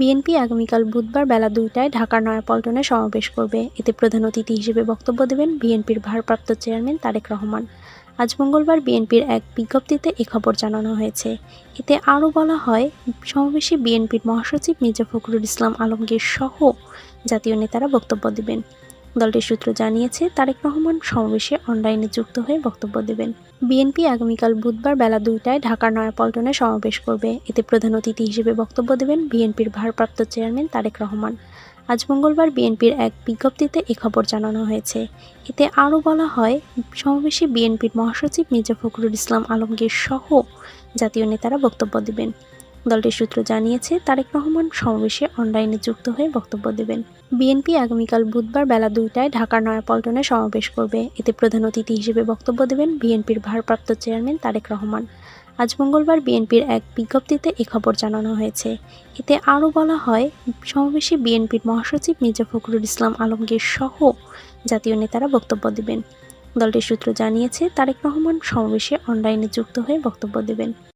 BNP আগামীকাল বুধবার বেলা ২টায় ঢাকার নয়াপল্টনে সমাবেশ করবে। এতে প্রধান অতিথি হিসেবে বক্তব্য দেবেন বিএনপির ভারপ্রাপ্ত চেয়ারম্যান তারেক রহমান। আজ মঙ্গলবার বিএনপির এক বিজ্ঞপ্তিতে এ খবর জানানো হয়েছে। এতে আরও বলা হয়, সমাবেশে বিএনপির মহাসচিব মির্জা ফখরুল ইসলাম আলমগীর সহ জাতীয় নেতারা বক্তব্য দেবেন। দলটির সূত্র জানিয়েছে, তারেক রহমান সমাবেশে অনলাইনে যুক্ত হয়ে বক্তব্য দেবেন। বিএনপি আগামীকাল বুধবার বেলা ২টায় ঢাকার নয়াপল্টনে সমাবেশ করবে। এতে প্রধান অতিথি হিসেবে বক্তব্য দেবেন বিএনপির ভারপ্রাপ্ত চেয়ারম্যান তারেক রহমান। আজ মঙ্গলবার বিএনপির এক বিজ্ঞপ্তিতে এ খবর জানানো হয়েছে। এতে আরও বলা হয়, সমাবেশে বিএনপির মহাসচিব মির্জা ফখরুল ইসলাম আলমগীর সহ জাতীয় নেতারা বক্তব্য দেবেন। দলটির সূত্র জানিয়েছে, তারেক রহমান সমাবেশে অনলাইনে যুক্ত হয়ে বক্তব্য দেবেন। বিএনপি আগামীকাল বুধবার বেলা ২টায় ঢাকার নয়াপল্টনে সমাবেশ করবে। এতে প্রধান অতিথি হিসেবে বক্তব্য দেবেন বিএনপির ভারপ্রাপ্ত চেয়ারম্যান তারেক রহমান। আজ মঙ্গলবার বিএনপির এক বিজ্ঞপ্তিতে এ খবর জানানো হয়েছে। এতে আরও বলা হয়, সমাবেশে বিএনপির মহাসচিব মির্জা ফখরুল ইসলাম আলমগীর সহ জাতীয় নেতারা বক্তব্য দেবেন। দলটির সূত্র জানিয়েছে, তারেক রহমান সমাবেশে অনলাইনে যুক্ত হয়ে বক্তব্য দেবেন।